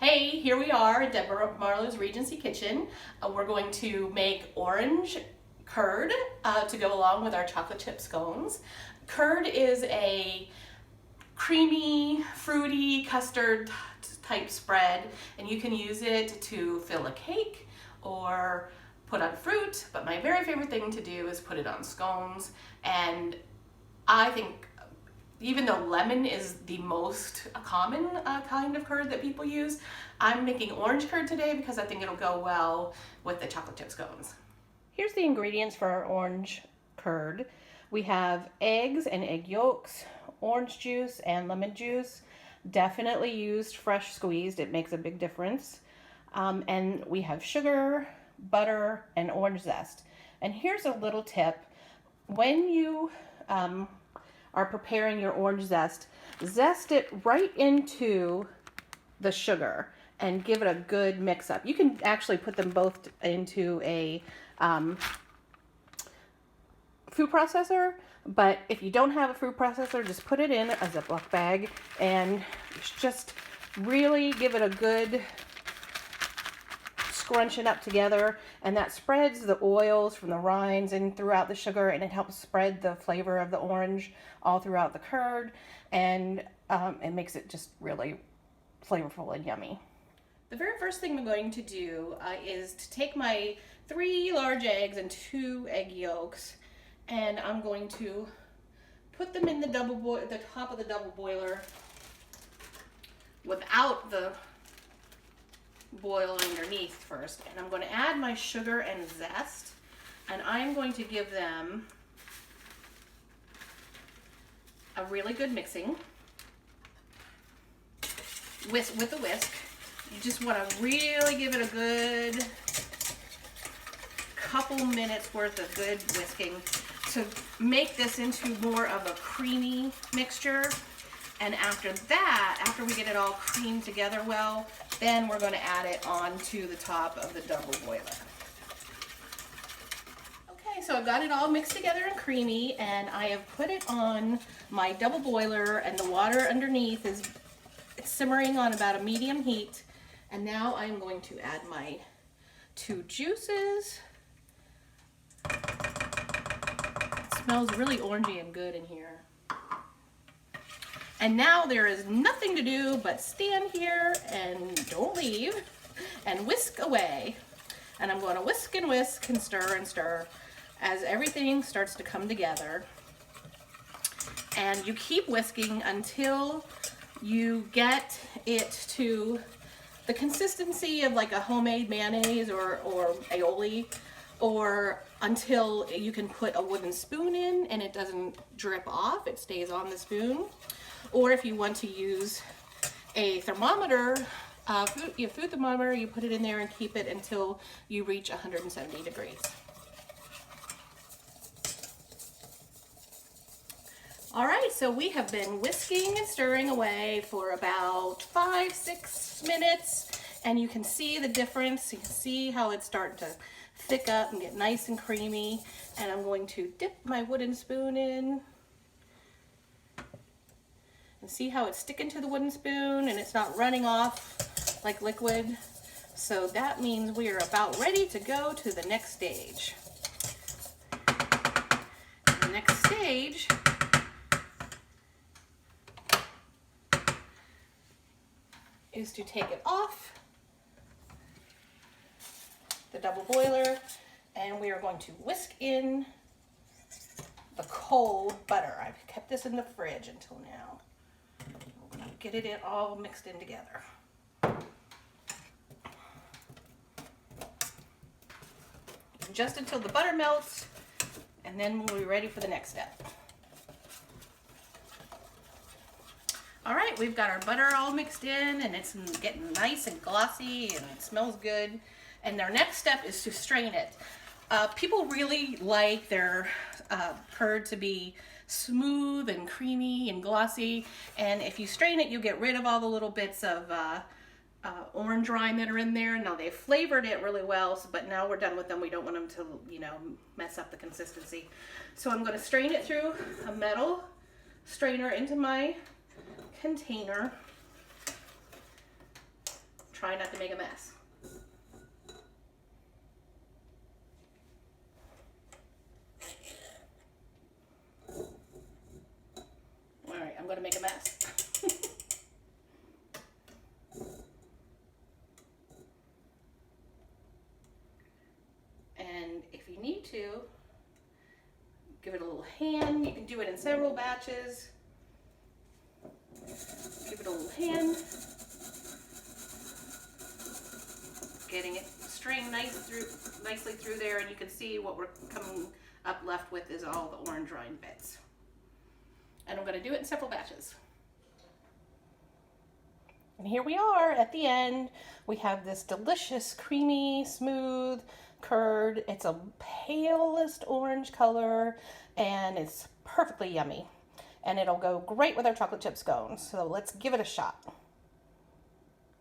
Hey, here we are at Deb Marlowe's Regency kitchen. We're going to make orange curd to go along with our chocolate chip scones. Curd is a creamy, fruity custard type spread, and you can use it to fill a cake or put on fruit, but my very favorite thing to do is put it on scones. And I think even though lemon is the most common kind of curd that people use, I'm making orange curd today because I think it'll go well with the chocolate chip scones. Here's the ingredients for our orange curd. We have eggs and egg yolks, orange juice and lemon juice. Definitely used fresh squeezed, it makes a big difference. And we have sugar, butter, and orange zest. And here's a little tip. When you are preparing your orange zest it right into the sugar and give it a good mix up. You can actually put them both into a food processor, but if you don't have a food processor, just put it in a Ziploc bag and just really give it a good scrunching up together, and that spreads the oils from the rinds and throughout the sugar, and it helps spread the flavor of the orange all throughout the curd, and it makes it just really flavorful and yummy. The very first thing I'm going to do is to take my 3 large eggs and 2 egg yolks, and I'm going to put them in the top of the double boiler without the boil underneath first, and I'm going to add my sugar and zest, and I'm going to give them a really good mixing with the whisk. You just want to really give it a good couple minutes worth of good whisking to make this into more of a creamy mixture. And after that, after we get it all creamed together well, then we're going to add it onto the top of the double boiler. Okay, so I've got it all mixed together and creamy, and I have put it on my double boiler, and the water underneath is simmering on about a medium heat. And now I'm going to add my 2 juices. It smells really orangey and good in here. And now there is nothing to do but stand here and don't leave and whisk away. And I'm going to whisk and stir as everything starts to come together. And you keep whisking until you get it to the consistency of like a homemade mayonnaise or aioli, or until you can put a wooden spoon in and it doesn't drip off, it stays on the spoon. Or if you want to use a thermometer, food thermometer, you put it in there and keep it until you reach 170 degrees. All right, so we have been whisking and stirring away for about 5-6 minutes, and you can see the difference. You can see how it's starting to thick up and get nice and creamy. And I'm going to dip my wooden spoon in. And see how it's sticking to the wooden spoon and it's not running off like liquid. So that means we are about ready to go to the next stage. The next stage is to take it off the double boiler, and we are going to whisk in the cold butter. I've kept this in the fridge until now. Get it all mixed in together. Just until the butter melts, and then we'll be ready for the next step. All right, we've got our butter all mixed in, and it's getting nice and glossy, and it smells good. And our next step is to strain it. People really like their curd to be smooth and creamy and glossy, and if you strain it, you get rid of all the little bits of orange rind that are in there. Now they've flavored it really well, but now we're done with them. We don't want them to, mess up the consistency. So I'm going to strain it through a metal strainer into my container. try not to make a mess. All right, I'm going to make a mess. And if you need to, give it a little hand. You can do it in several batches. Give it a little hand. Getting it strained nicely through there, and you can see what we're coming up left with is all the orange rind bits. And I'm going to do it in several batches. And here we are at the end. We have this delicious, creamy, smooth curd. It's a palest orange color, and it's perfectly yummy. And it'll go great with our chocolate chip scones. So let's give it a shot.